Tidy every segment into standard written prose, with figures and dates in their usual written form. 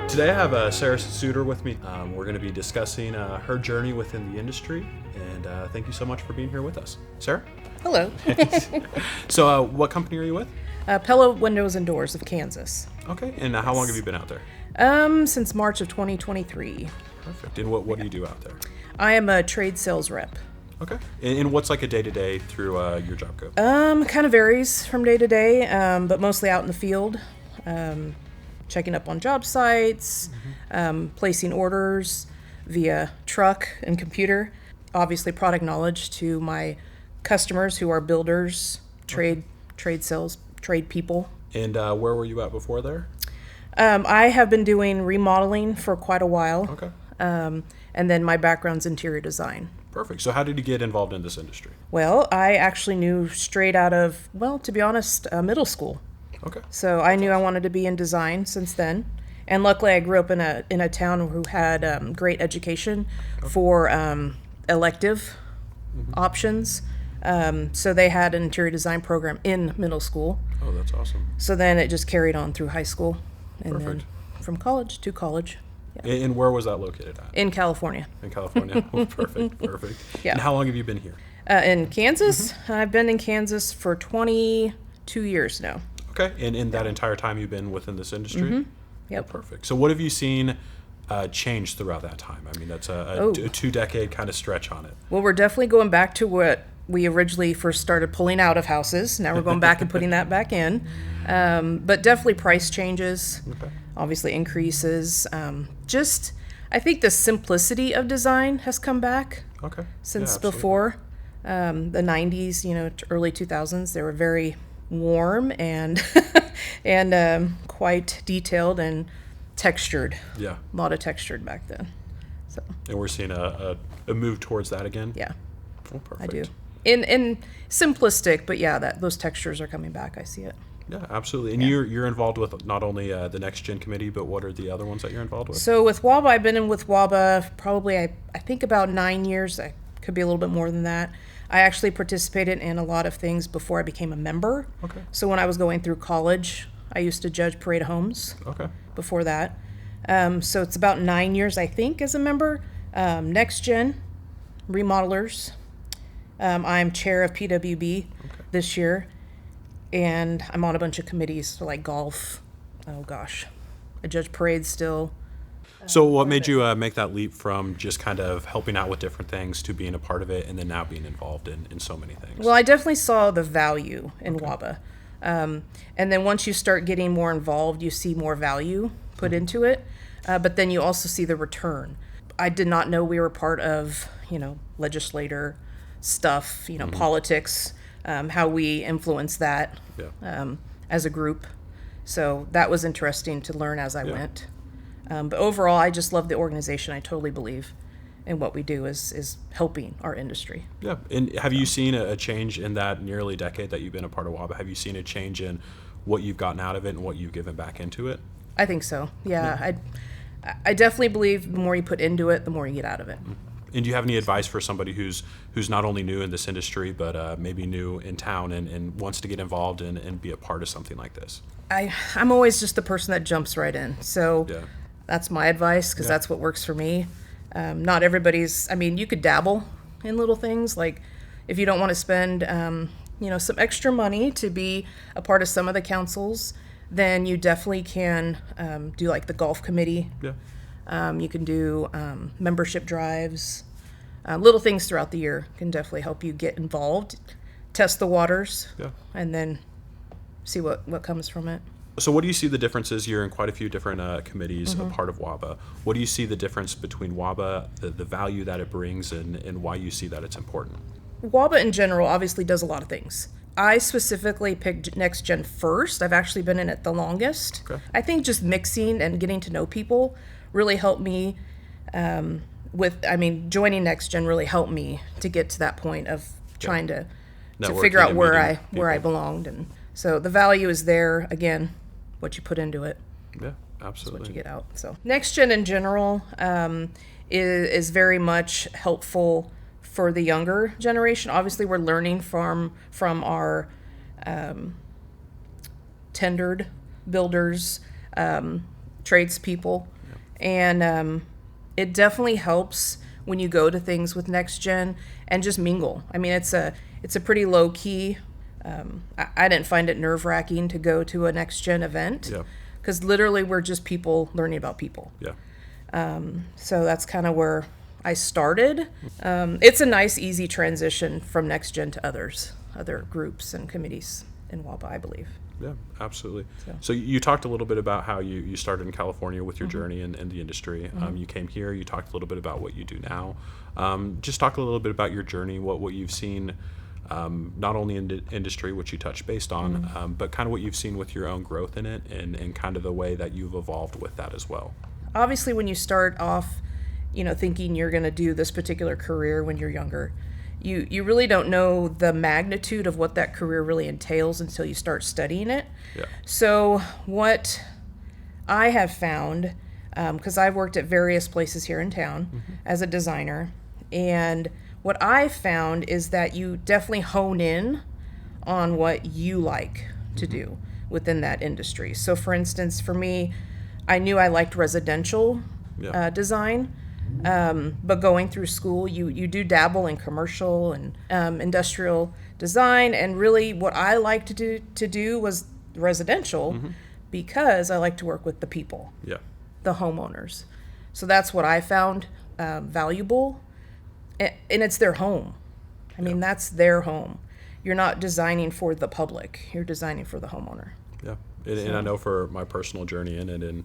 Today I have Sarah Suter with me. We're going to be discussing her journey within the industry, and thank you so much for being here with us. Sarah? Hello. So what company are you with? Pella Windows and Doors of Kansas. Okay, and how long have you been out there? Since March of 2023. Perfect. And what do you do out there? I am a trade sales rep. Okay. And what's like a day-to-day through your job scope? Kind of varies from day to day, but mostly out in the field, checking up on job sites, placing orders via truck and computer. Obviously, product knowledge to my customers who are builders, trade sales, trade people. And where were you at before there? I have been doing remodeling for quite a while. Okay. And then my background's interior design. Perfect. So how did you get involved in this industry? Well, I actually knew straight out of, to be honest, middle school. Okay. So I knew I wanted to be in design since then. And luckily I grew up in a town who had great education for elective options. So they had an interior design program in middle school. Oh, that's awesome. So then it just carried on through high school. And Perfect. then from college to college. Yeah. And where was that located at? In California. In California. Oh, perfect. Yeah. And how long have you been here? In Kansas? I've been in Kansas for 22 years now. Okay. And in that entire time you've been within this industry? Yep. Oh, perfect. So what have you seen change throughout that time? I mean, that's a 2-decade kind of stretch on it. Well, we're definitely going back to what we originally first started pulling out of houses. Now we're going back and putting that back in. But definitely price changes, obviously increases. I think the simplicity of design has come back since before. The 90s, early 2000s, they were very warm and quite detailed and textured. Yeah. A lot of textured back then. So. And we're seeing a move towards that again? Yeah. Oh, perfect. I do. In simplistic, but yeah, those textures are coming back. I see it. Yeah, absolutely. And you're involved with not only the NextGen committee, but what are the other ones that you're involved with? So with WABA, I've been in with WABA probably I think about 9 years. I could be a little bit more than that. I actually participated in a lot of things before I became a member. Okay. So when I was going through college, I used to judge parade homes. Okay. Before that. So it's about 9 years, I think, as a member. NextGen, remodelers. I'm chair of PWB this year. And I'm on a bunch of committees for like golf. Oh gosh. I judge parades still. So what made you make that leap from just kind of helping out with different things to being a part of it and then now being involved in so many things? Well, I definitely saw the value in WABA. And then once you start getting more involved, you see more value put into it. But then you also see the return. I did not know we were part of, legislator stuff, politics, how we influence that as a group. So that was interesting to learn as I went. But overall, I just love the organization. I totally believe in what we do is helping our industry. Yeah. And have you seen a change in that nearly decade that you've been a part of WABA? Have you seen a change in what you've gotten out of it and what you've given back into it? I think so. Yeah. I definitely believe the more you put into it, the more you get out of it. And do you have any advice for somebody who's not only new in this industry, but maybe new in town and wants to get involved and be a part of something like this? I'm always just the person that jumps right in. So that's my advice because that's what works for me. Not everybody's, you could dabble in little things. Like if you don't want to spend, some extra money to be a part of some of the councils, then you definitely can do like the golf committee. Yeah. You can do membership drives. Little things throughout the year can definitely help you get involved, test the waters, and then see what comes from it. So what do you see the differences? You're in quite a few different committees, a part of WABA. What do you see the difference between WABA, the value that it brings, and why you see that it's important? WABA in general obviously does a lot of things. I specifically picked NextGen first. I've actually been in it the longest. Okay. I think just mixing and getting to know people really helped me joining NextGen really helped me to get to that point of trying to figure out where I belonged. And so the value is there, again, what you put into it. Yeah, absolutely. Is what you get out. So NextGen in general is very much helpful for the younger generation. Obviously, we're learning from our tendered builders, tradespeople. And it definitely helps when you go to things with NextGen and just mingle. I mean, it's a pretty low key. I didn't find it nerve-wracking to go to a NextGen event, because literally we're just people learning about people. So that's kind of where I started. It's a nice, easy transition from NextGen to other groups and committees in WABA, I believe. Yeah, absolutely. So you talked a little bit about how you started in California with your journey in the industry. You came here, you talked a little bit about what you do now. Just talk a little bit about your journey, what you've seen, not only in the industry, which you touched based on, but kind of what you've seen with your own growth in it, and kind of the way that you've evolved with that as well. Obviously, when you start off, thinking you're going to do this particular career when you're younger, you really don't know the magnitude of what that career really entails until you start studying it. So what I have found, because I've worked at various places here in town as a designer, and what I've found is that you definitely hone in on what you like to do within that industry. So for instance, for me, I knew I liked residential design. But going through school, you do dabble in commercial and industrial design, and really what I liked to do was residential, because I like to work with the people, the homeowners. So that's what I found valuable, and it's their home. I mean, that's their home. You're not designing for the public, you're designing for the homeowner. And I know for my personal journey in it, and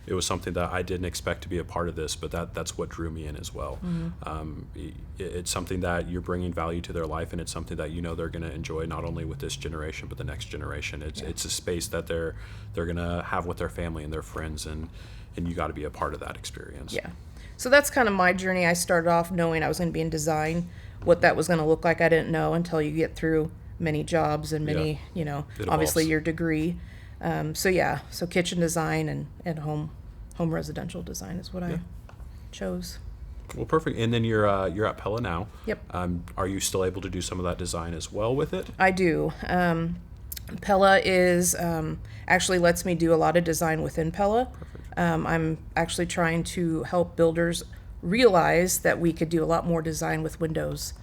it was something that I didn't expect to be a part of this, but that's what drew me in as well. It's something that you're bringing value to their life, and it's something that they're going to enjoy, not only with this generation but the next generation. It's a space that they're going to have with their family and their friends, and you got to be a part of that experience. So that's kind of my journey. I started off knowing I was going to be in design. What that was going to look like, I didn't know until you get through many jobs and many, obviously your degree. So kitchen design and home residential design is what I chose. Well, perfect. And then you're at Pella now. Yep. Are you still able to do some of that design as well with it? I do. Pella is actually lets me do a lot of design within Pella. I'm actually trying to help builders realize that we could do a lot more design with windows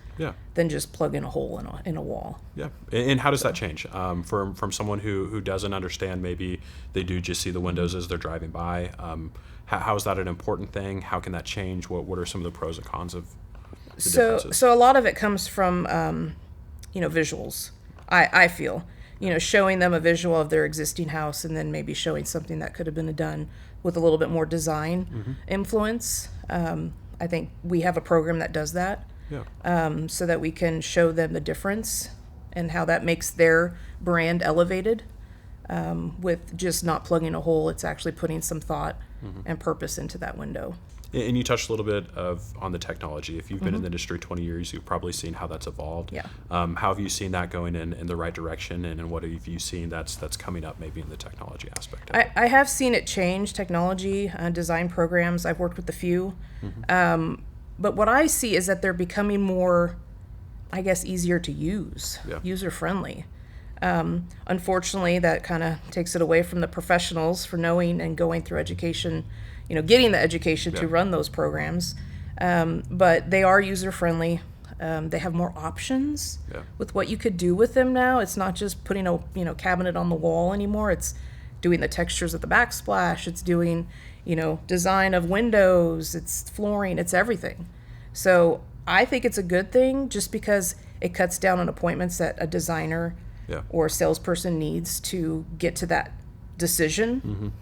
than just plug in a hole in a wall. And how does that change from someone who doesn't understand? Maybe they do just see the windows as they're driving by. How is that an important thing? How can that change? What are some of the pros and cons of the differences? So a lot of it comes from visuals. I feel showing them a visual of their existing house, and then maybe showing something that could have been done with a little bit more design influence. I think we have a program that does that. So that we can show them the difference and how that makes their brand elevated, with just not plugging a hole. It's actually putting some thought and purpose into that window. And you touched a little bit on the technology. If you've been in the industry 20 years, you've probably seen how that's evolved. How have you seen that going in the right direction, and what have you seen that's coming up maybe in the technology aspect of it? I have seen it change, technology, design programs. I've worked with a few. But what I see is that they're becoming more, I guess, easier to use, user-friendly. Unfortunately, that kind of takes it away from the professionals for knowing and going through education, getting the education to run those programs. But they are user-friendly. They have more options with what you could do with them now. It's not just putting a cabinet on the wall anymore. It's doing the textures of the backsplash. It's doing design of windows, it's flooring, it's everything. So I think it's a good thing, just because it cuts down on appointments that a designer or a salesperson needs to get to that decision.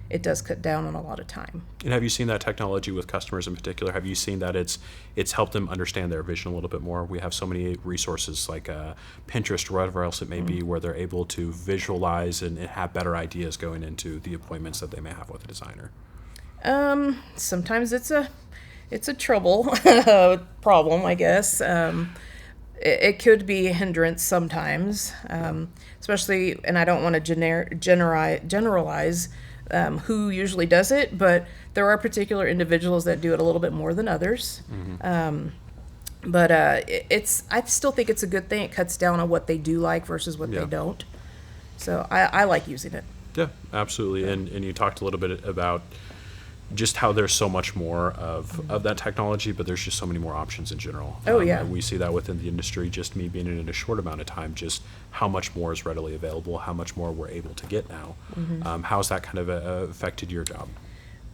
It does cut down on a lot of time. And have you seen that technology with customers in particular? Have you seen that it's helped them understand their vision a little bit more? We have so many resources like Pinterest or whatever else it may be, where they're able to visualize and have better ideas going into the appointments that they may have with a designer. Sometimes it's a trouble problem, I guess. It could be a hindrance sometimes, especially, and I don't want to generalize who usually does it, but there are particular individuals that do it a little bit more than others. But I still think it's a good thing. It cuts down on what they do like versus what they don't. So I like using it. Yeah, absolutely. And you talked a little bit about just how there's so much more of that technology, but there's just so many more options in general. Oh, yeah. And we see that within the industry, just me being in it a short amount of time, just how much more is readily available, how much more we're able to get now. How's that kind of affected your job?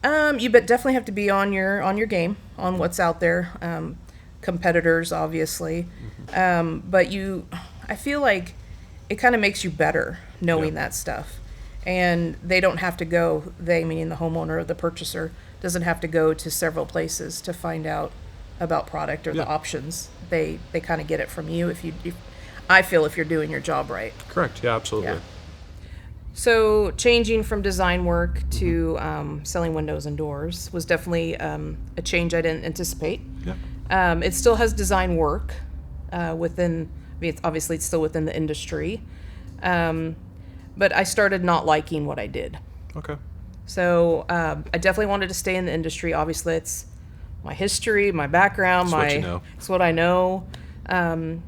You definitely have to be on your game on what's out there. Competitors, obviously, but I feel like it kind of makes you better knowing that stuff, and they don't have to go. They, meaning the homeowner or the purchaser, doesn't have to go to several places to find out about product or the options. They kind of get it from you if I feel if you're doing your job right. Correct. Yeah, absolutely. Yeah. So changing from design work to selling windows and doors was definitely a change I didn't anticipate. Yeah. It still has design work within, it's still within the industry. But I started not liking what I did. Okay. So I definitely wanted to stay in the industry. Obviously, it's my history, my background, it's what I know.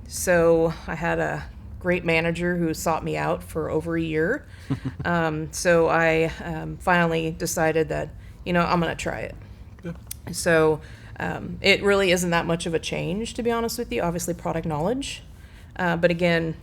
So I had a great manager who sought me out for over a year. So I finally decided that, I'm going to try it. Yeah. So it really isn't that much of a change, to be honest with you. Obviously, product knowledge. But again,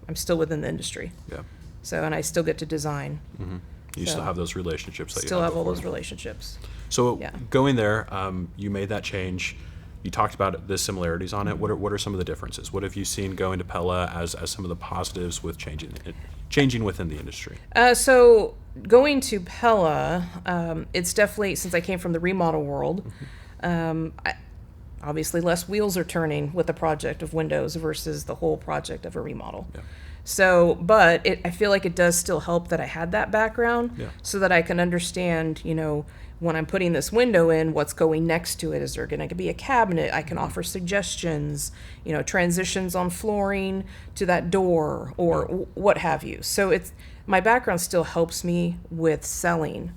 I'm still within the industry. Yeah. So, and I still get to design. Mm-hmm. You still have those relationships that still you have all before. those relationships. So going there, you made that change. You talked about the similarities on it. What are some of the differences? What have you seen going to Pella as some of the positives with changing within the industry? So going to Pella, it's definitely, since I came from the remodel world, obviously less wheels are turning with the project of windows versus the whole project of a remodel. Yeah. So, but I feel like it does still help that I had that background so that I can understand, when I'm putting this window in, what's going next to it. Is there going to be a cabinet? I can offer suggestions, transitions on flooring to that door or what have you. So my background still helps me with selling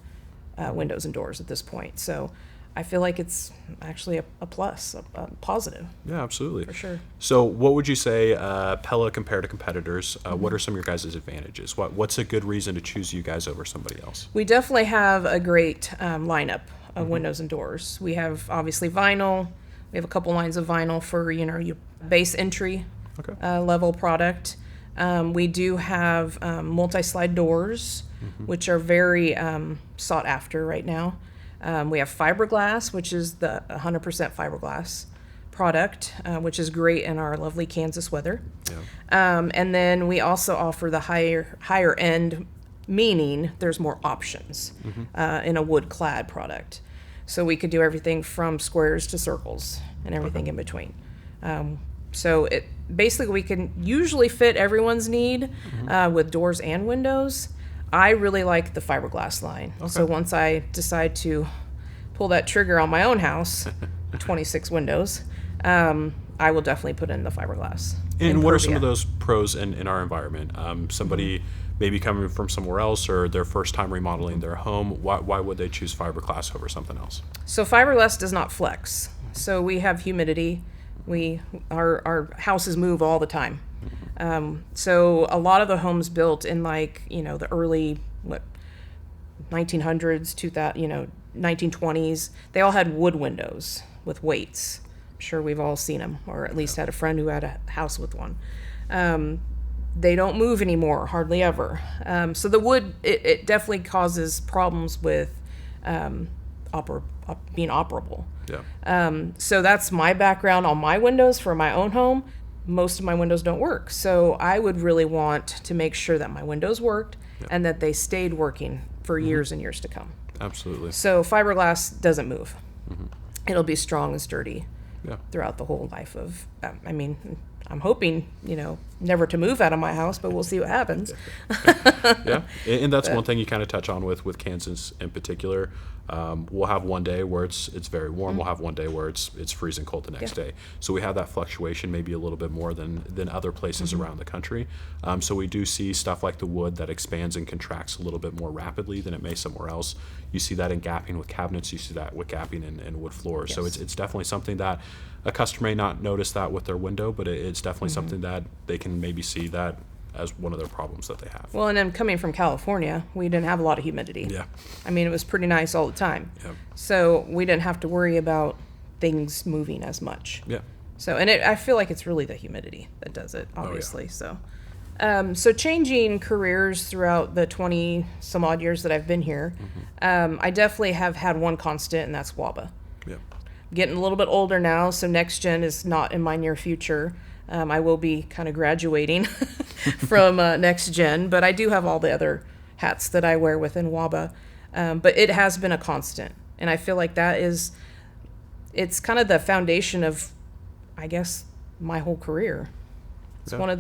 windows and doors at this point. So I feel like it's actually a plus, a positive. Yeah, absolutely. For sure. So what would you say, Pella compared to competitors, what are some of your guys' advantages? What's a good reason to choose you guys over somebody else? We definitely have a great lineup of windows and doors. We have obviously vinyl. We have a couple lines of vinyl for, your base entry level product. We do have multi-slide doors, which are very sought after right now. We have fiberglass, which is the 100% fiberglass product, which is great in our lovely Kansas weather. Yeah. And then we also offer the higher end, meaning there's more options in a wood clad product. So we could do everything from squares to circles and everything in between. So basically we can usually fit everyone's need with doors and windows. I really like the fiberglass line. Okay. So once I decide to pull that trigger on my own house, 26 windows, I will definitely put in the fiberglass. And what are some of those pros in our environment? Somebody maybe coming from somewhere else or their first time remodeling their home, why would they choose fiberglass over something else? So fiberglass does not flex. So we have humidity. Our houses move all the time. So a lot of the homes built in the early 1900s, 1920s, they all had wood windows with weights. I'm sure we've all seen them, or at least had a friend who had a house with one. They don't move anymore, hardly ever. So the wood, it definitely causes problems with being operable. Yeah. So that's my background on my windows for my own home. Most of my windows don't work. So I would really want to make sure that my windows worked and that they stayed working for years and years to come. Absolutely. So fiberglass doesn't move. It'll be strong and sturdy throughout the whole life of, I'm hoping, never to move out of my house, but we'll see what happens. Yeah. And that's one thing you kind of touch on with Kansas in particular. We'll have one day where it's very warm. We'll have one day where it's freezing cold the next day. So we have that fluctuation maybe a little bit more than other places around the country. So we do see stuff like the wood that expands and contracts a little bit more rapidly than it may somewhere else. You see that in gapping with cabinets. You see that with gapping in wood floors. So it's definitely something that a customer may not notice that with their window, but it's definitely something that they can maybe see that as one of their problems that they have. Well, and then coming from California, we didn't have a lot of humidity. Yeah. I mean, it was pretty nice all the time. Yeah. So we didn't have to worry about things moving as much. Yeah. So, and I feel like it's really the humidity that does it, obviously. Oh, So, so changing careers throughout the 20 some odd years that I've been here, I definitely have had one constant, and that's WABA. Yeah. Getting a little bit older now, so NextGen is not in my near future. I will be kind of graduating from NextGen, but I do have all the other hats that I wear within WABA. But it has been a constant, and I feel like it's kind of the foundation of, I guess, my whole career. It's Yeah. one of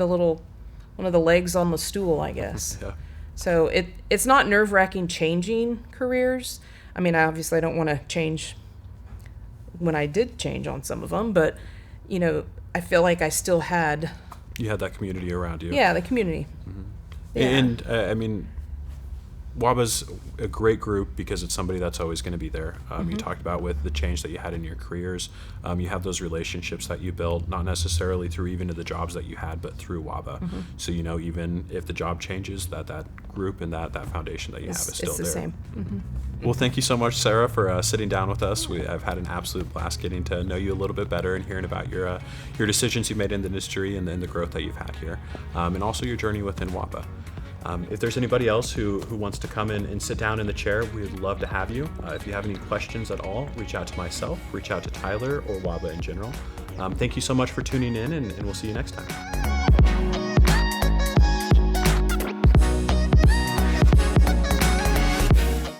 the legs on the stool, I guess. Yeah. So it's not nerve-wracking changing careers. I mean, obviously I don't want to change when I did change on some of them, but I feel like I still had. You had that community around you. Yeah, the community. Yeah. And I mean, WABA's a great group because it's somebody that's always going to be there. You talked about with the change that you had in your careers. You have those relationships that you build, not necessarily through even to the jobs that you had, but through WABA. So even if the job changes, that group and that foundation that you have is still it's the there. same. Well, thank you so much, Sarah, for sitting down with us. I've had an absolute blast getting to know you a little bit better and hearing about your decisions you made in the industry and the growth that you've had here, and also your journey within WABA. If there's anybody else who wants to come in and sit down in the chair, we'd love to have you. If you have any questions at all, reach out to myself, reach out to Tyler, or WABA in general. Thank you so much for tuning in, and we'll see you next time.